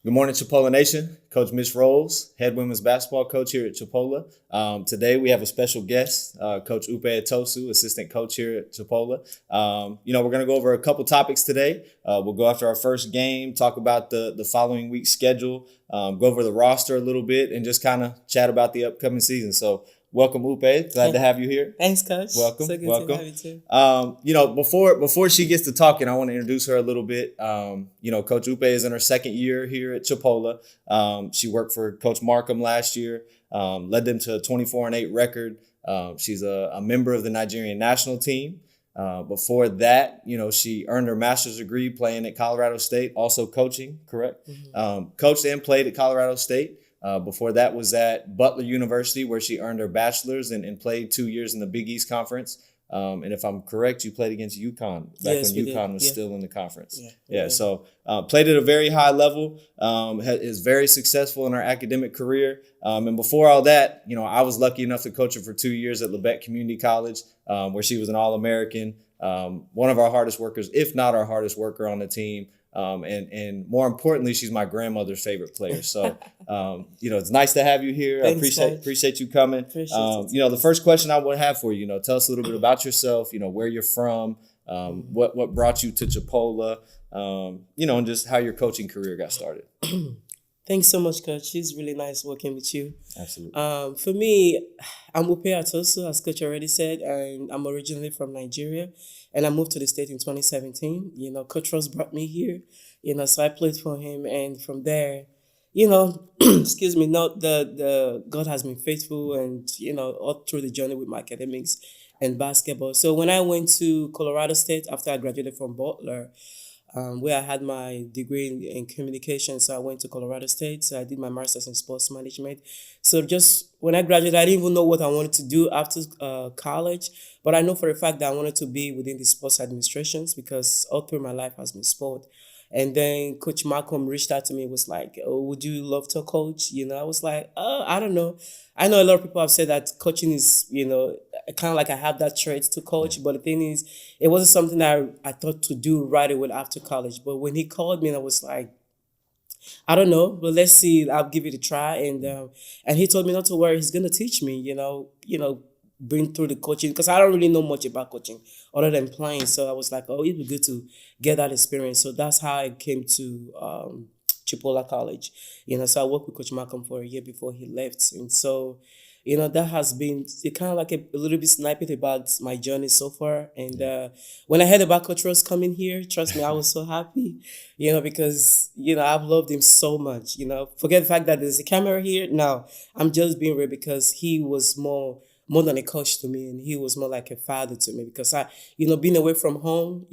Good morning, Chipola Nation. Coach Mitch Rolls, head women's basketball coach here at Chipola. Today we have a special guest, Coach Upe Atosu, assistant coach here at Chipola. We're going to go over a couple topics today. We'll go after our first game, talk about the following week's schedule, go over the roster a little bit, and just kind of chat about the upcoming season. So welcome, Upe. Glad to have you here. Thanks, Coach. Welcome, So good welcome. to have you too. Before she gets to talking, I want to introduce her a little bit. Coach Upe is in her second year here at Chipola. She worked for Coach Markham last year, led them to a 24-8 record. She's a member of the Nigerian national team. Before that, she earned her master's degree playing at Colorado State, also coaching, correct? Mm-hmm. Coached and played at Colorado State. Before that was at Butler University, where she earned her bachelor's and played 2 years in the Big East Conference. And if I'm correct, you played against UConn back Yes, when we UConn did. was Yeah. still in the conference. Yeah. So played at a very high level, is very successful in her academic career. And before all that, I was lucky enough to coach her for 2 years at Lebec Community College, where she was an All-American, one of our hardest workers, if not our hardest worker on the team. And more importantly, she's my grandmother's favorite player. So, it's nice to have you here. Thanks, I Coach. appreciate you coming. Appreciate it. The first question I would have for you, tell us a little bit about yourself, where you're from, what brought you to Chipola, and just how your coaching career got started. Thanks so much, Coach. It's really nice working with you. Absolutely. For me, I'm Upe Atosu, as Coach already said, and I'm originally from Nigeria, and I moved to the state in 2017. Coach Ross brought me here, so I played for him, and from there, excuse me, not the God has been faithful, and all through the journey with my academics and basketball. So when I went to Colorado State after I graduated from Butler, where I had my degree in communication. So I went to Colorado State. So I did my master's in sports management. So just when I graduated, I didn't even know what I wanted to do after college. But I know for a fact that I wanted to be within the sports administrations because all through my life has been sport. And then Coach Malcolm reached out to me, was like, "Oh, would you love to coach?" I was like, "Oh, I don't know." I know a lot of people have said that coaching is, kind of like I have that trait to coach. But the thing is, it wasn't something I thought to do right away after college. But when he called me, and I was like, I don't know, but let's see. I'll give it a try. And he told me not to worry. He's gonna teach me. Bring through the coaching because I don't really know much about coaching other than playing. So I was like, oh, it'd be good to get that experience. So that's how I came to Chipola College. So I worked with Coach Malcolm for a year before he left, and so. That has been kind of like a little bit snippet about my journey so far. And when I heard about Coach Ross coming here, trust me, I was so happy, because, I've loved him so much, Forget the fact that there's a camera here. No, I'm just being real because he was more than a coach to me, and he was more like a father to me because being away from home,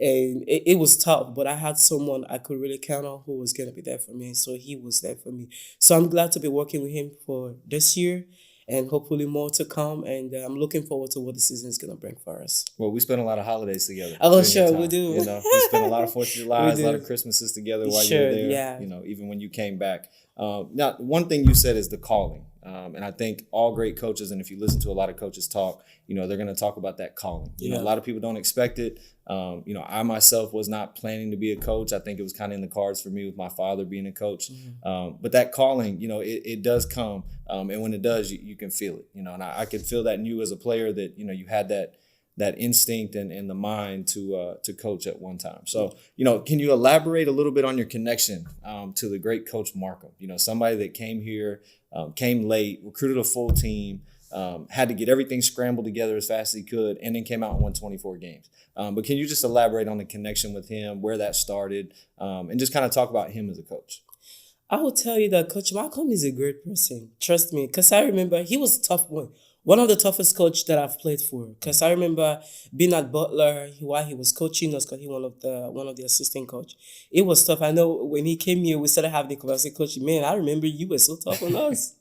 and it was tough, but I had someone I could really count on who was going to be there for me. So he was there for me. So I'm glad to be working with him for this year and hopefully more to come. And I'm looking forward to what the season is going to bring for us. Well, we spent a lot of holidays together. Oh, during sure, your time. we do. We spent a lot of 4th of July, We a lot do. of Christmases together while you Sure, were there. yeah. Even when you came back. Now, one thing you said is the calling. And I think all great coaches, and if you listen to a lot of coaches talk, they're going to talk about that calling. A lot of people don't expect it. I myself was not planning to be a coach. I think it was kind of in the cards for me with my father being a coach. But that calling, it does come. And when it does, you can feel it. And I can feel that in you as a player that, you had that instinct and the mind to coach at one time. So, can you elaborate a little bit on your connection to the great Coach Markham? Somebody that came here, came late, recruited a full team, had to get everything scrambled together as fast as he could, and then came out and won 24 games. But can you just elaborate on the connection with him, where that started, and just kind of talk about him as a coach? I will tell you that Coach Malcolm is a great person. Trust me, because I remember he was a tough one. One of the toughest coach that I've played for. Because I remember being at Butler while he was coaching us, because he one of the assistant coach. It was tough. I know when he came here, we started having the conversation. Coach, man, I remember you were so tough on us.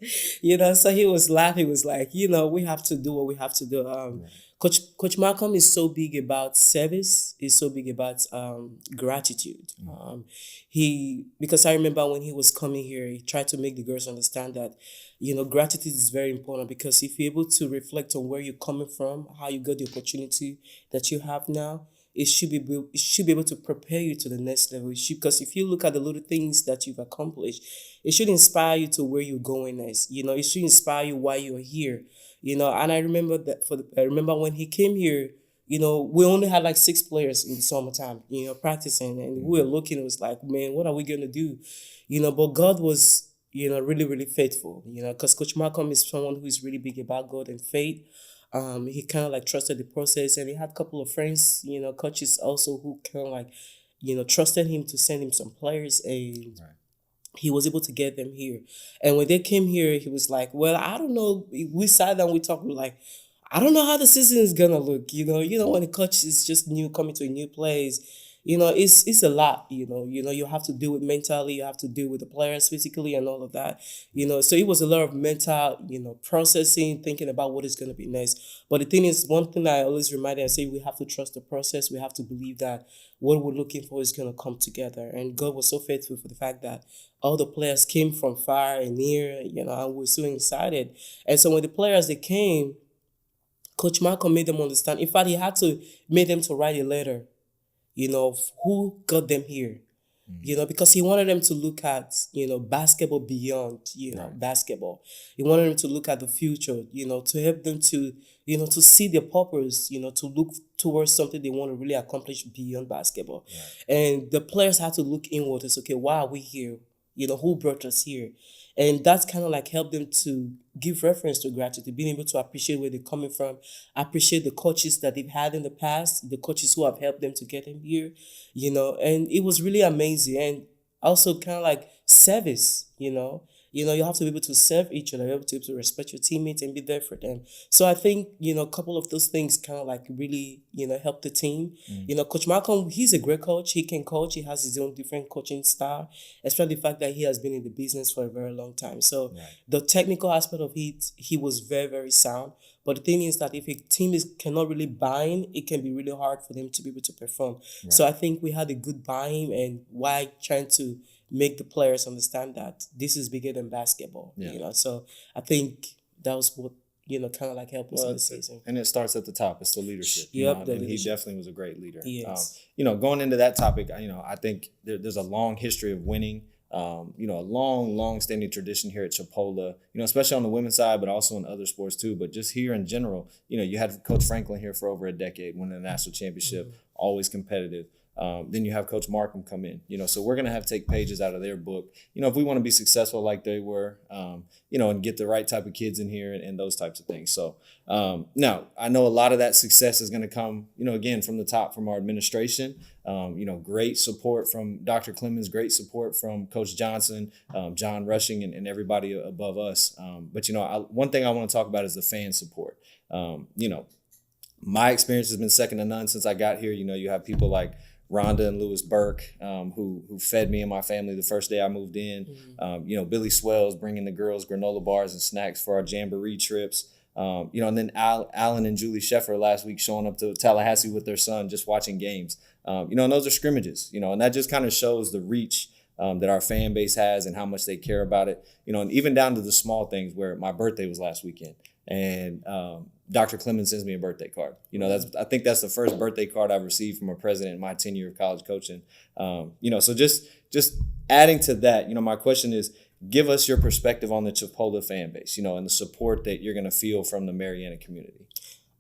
So he was laughing. He was like, we have to do what we have to do. Coach Malcolm is so big about service. He's so big about gratitude. Because I remember when he was coming here, he tried to make the girls understand that, gratitude is very important because if you're able to reflect on where you're coming from, how you got the opportunity that you have now, it should be able to prepare you to the next level. Because if you look at the little things that you've accomplished, it should inspire you to where you're going next. It should inspire you why you're here. And I remember that I remember when he came here. We only had like 6 players in the summertime, practicing, and we were looking. It was like, man, what are we gonna do? But God was, really, really faithful. Because Coach Malcolm is someone who is really big about God and faith. He kind of like trusted the process, and he had a couple of friends, coaches also who kind of like, trusted him to send him some players, and he was able to get them here. And when they came here, he was like, well, I don't know. We sat down, we talked, we were like, I don't know how the season is gonna look. When the coach is just new, coming to a new place, it's a lot. You have to deal with mentally, you have to deal with the players physically, and all of that. So it was a lot of mental, processing, thinking about what is gonna be next. But the thing is, one thing I always remind and say, we have to trust the process. We have to believe that what we're looking for is gonna come together. And God was so faithful for the fact that all the players came from far and near, and we're so excited. And so when the players they came, Coach Malcolm made them understand. In fact, he had to make them to write a letter, of who got them here. Because he wanted them to look at, basketball beyond, basketball. He wanted them to look at the future, to help them to, to see their purpose, to look towards something they want to really accomplish beyond basketball. Right. And the players had to look inward and say, okay, why are we here? Who brought us here? And that's kind of like helped them to give reference to gratitude, being able to appreciate where they're coming from, appreciate the coaches that they've had in the past, the coaches who have helped them to get them here, and it was really amazing. And also kind of like service, you have to be able to serve each other, you have to be able to respect your teammates and be there for them. So I think, a couple of those things kind of like really, help the team. Coach Malcolm, he's a great coach. He can coach. He has his own different coaching style, especially the fact that he has been in the business for a very long time. So the technical aspect of it, he was very, very sound. But the thing is that if a team cannot really bind, it can be really hard for them to be able to perform. Right. So I think we had a good buy-in, and why trying to make the players understand that this is bigger than basketball. So I think that was what kind of like helped us in the season. And it starts at the top. It's the leadership. And he definitely was a great leader. Yes. Going into that topic, I think there's a long history of winning. A long standing tradition here at Chipola, especially on the women's side, but also in other sports too. But just here in general, you had Coach Franklin here for over a decade, winning a national championship, always competitive. Then you have Coach Markham come in, so we're going to have to take pages out of their book, if we want to be successful like they were, and get the right type of kids in here and those types of things. So now I know a lot of that success is going to come, again, from the top, from our administration, great support from Dr. Clemens, great support from Coach Johnson, John Rushing, and everybody above us. But, one thing I want to talk about is the fan support. My experience has been second to none since I got here. You have people like Rhonda and Lewis Burke, who fed me and my family the first day I moved in. Billy Swells bringing the girls granola bars and snacks for our jamboree trips. And then Alan and Julie Sheffer last week showing up to Tallahassee with their son, just watching games. And those are scrimmages, and that just kind of shows the reach that our fan base has and how much they care about it. And even down to the small things, where my birthday was last weekend. And Dr. Clemens sends me a birthday card. I think that's the first birthday card I've received from a president in my tenure of college coaching. So just adding to that, my question is, give us your perspective on the Chipola fan base, and the support that you're going to feel from the Marietta community.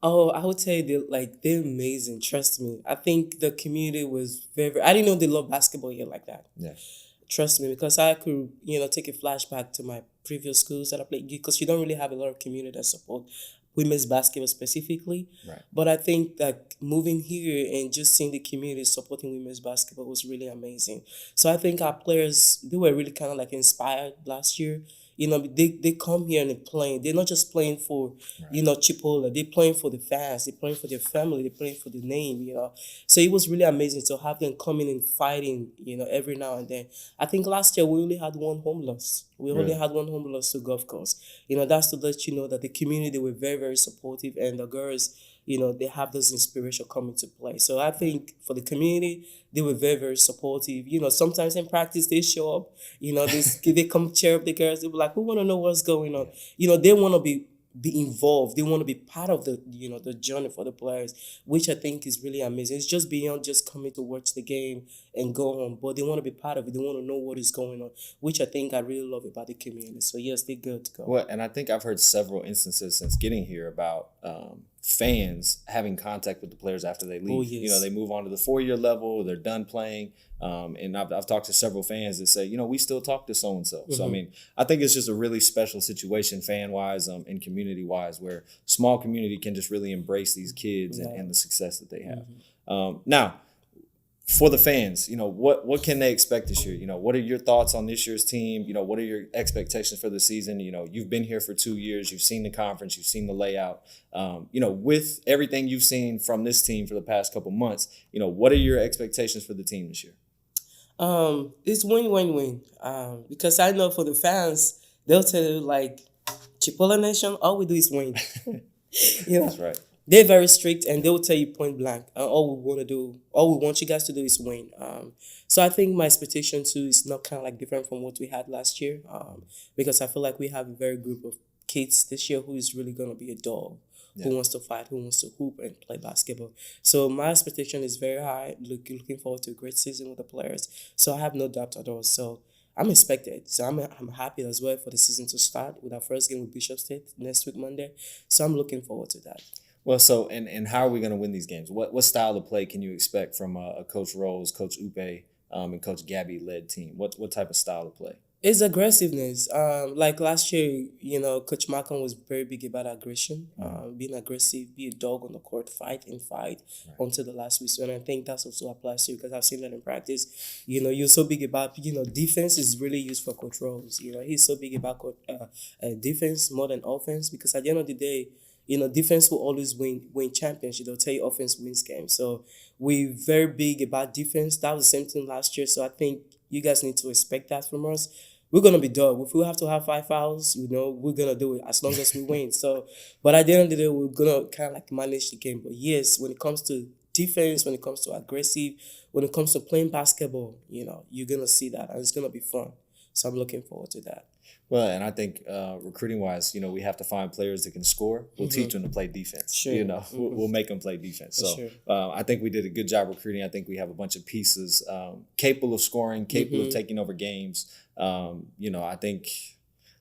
Oh, I would say they're amazing. Trust me. I think the community was I didn't know they love basketball here like that. Yeah. Trust me, because I could, take a flashback to my previous schools that I played, because you don't really have a lot of community that support women's basketball specifically. Right. But I think that moving here and just seeing the community supporting women's basketball was really amazing. So I think our players, they were really kind of like inspired last year. They come here and they're playing. They're not just playing for, Chipola. They're playing for the fans. They're playing for their family. They're playing for the name, So it was really amazing to have them coming and fighting, every now and then. I think last year we only had one home loss. We only had one home loss to Gulf Coast. That's to let you know that the community were very, very supportive, and the girls, they have this inspiration coming to play. So I think for the community, they were very, very supportive. Sometimes in practice they show up, they come cheer up the girls. They were like, we want to know what's going on. They want to be be involved. They want to be part of the journey for the players, which I think is really amazing. It's just beyond just coming to watch the game and go home, but they want to be part of it. They want to know what is going on, which I think I really love about the community. So yes, they're good to go. Well, and I think I've heard several instances since getting here about fans having contact with the players after they leave. Oh, yes. They move on to the 4-year level, they're done playing. And I've talked to several fans that say, we still talk to so-and-so. So, I mean, I think it's just a really special situation fan-wise and community-wise where small community can just really embrace these kids and the success that they have. Now, for the fans, what can they expect this year? What are your thoughts on this year's team? What are your expectations for the season? You've been here for 2 years. You've seen the conference. You've seen the layout. With everything you've seen from this team for the past couple months, what are your expectations for the team this year? It's win-win-win. Because I know for the fans, they'll tell you like, Chipola Nation, all we do is win. That's right. They're very strict and they'll tell you point blank, all we want you guys to do is win. So I think my expectation too is not kind of like different from what we had last year. Because I feel like we have a very group of kids this year who is really gonna be a dog. Who wants to fight, who wants to hoop and play basketball. So my expectation is very high. Looking forward to a great season with the players. So I have no doubt at all. So I'm expected. So I'm happy as well for the season to start with our first game with Bishop State next week, Monday. So I'm looking forward to that. Well, so and how are we going to win these games? What style of play can you expect from a Coach Rose, Coach Upe, and Coach Gabby led team? What type of style of play? It's aggressiveness. Like last year, Coach Malcolm was very big about aggression, being aggressive, be a dog on the court, fight until the last whistle. And I think that's also applies to you because I've seen that in practice. You're so big about, defense is really used for Coach Rose. He's so big about defense more than offense because at the end of the day, defense will always win championships. They'll tell you offense wins games. So we're very big about defense. That was the same thing last year. So I think you guys need to expect that from us. We're gonna be done. If we have to have 5 fouls, we're gonna do it as long as we win. So, but at the end of the day, we're gonna kind of like manage the game. But yes, when it comes to defense, when it comes to aggressive, when it comes to playing basketball, you're gonna see that, and it's gonna be fun. So I'm looking forward to that. Well, and I think recruiting-wise, we have to find players that can score. We'll teach them to play defense. Sure. We'll make them play defense. So Sure. I think we did a good job recruiting. I think we have a bunch of pieces capable of scoring, capable of taking over games. I think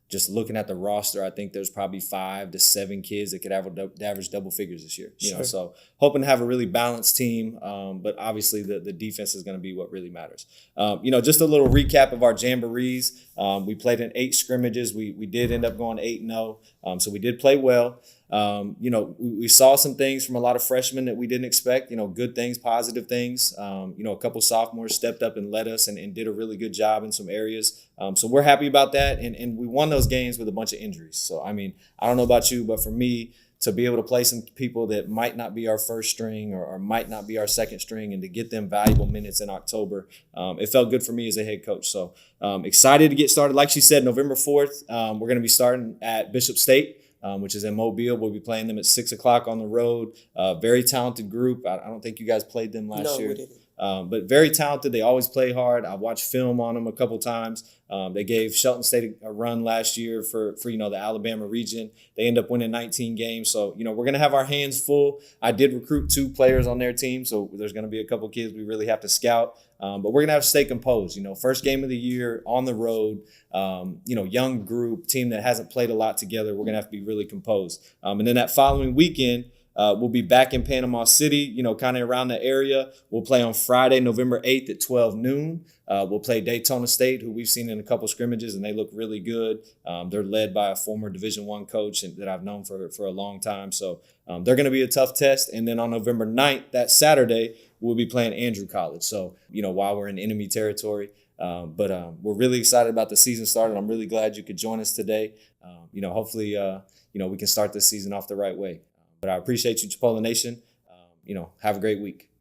just looking at the roster, I think there's probably 5 to 7 kids that could average double figures this year. Sure. So hoping to have a really balanced team, but obviously the defense is going to be what really matters. Just a little recap of our jamborees. We played in 8 scrimmages. We did end up going 8-0, so we did play well. We saw some things from a lot of freshmen that we didn't expect, good things, positive things. A couple sophomores stepped up and led us and did a really good job in some areas. So we're happy about that. And we won those games with a bunch of injuries. So, I mean, I don't know about you, but for me, to be able to play some people that might not be our first string or might not be our second string and to get them valuable minutes in October, it felt good for me as a head coach. So excited to get started. Like she said, November 4th, we're going to be starting at Bishop State. Which is in Mobile. We'll be playing them at 6 o'clock on the road. Very talented group. I don't think you guys played them last year. No, we didn't. But very talented. They always play hard. I watched film on them a couple times. They gave Shelton State a run last year for the Alabama region. They end up winning 19 games. So, we're going to have our hands full. I did recruit 2 players on their team, so there's going to be a couple kids we really have to scout. But we're going to have to stay composed. First game of the year on the road, young group, team that hasn't played a lot together. We're going to have to be really composed. And then that following weekend, we'll be back in Panama City, kind of around the area. We'll play on Friday, November 8th at 12 noon. We'll play Daytona State, who we've seen in a couple scrimmages, and they look really good. They're led by a former Division I coach that I've known for a long time. So they're going to be a tough test. And then on November 9th, that Saturday, we'll be playing Andrew College. So, while we're in enemy territory, but we're really excited about the season started. I'm really glad you could join us today. Hopefully, we can start this season off the right way. But I appreciate you, Chipola Nation. Have a great week.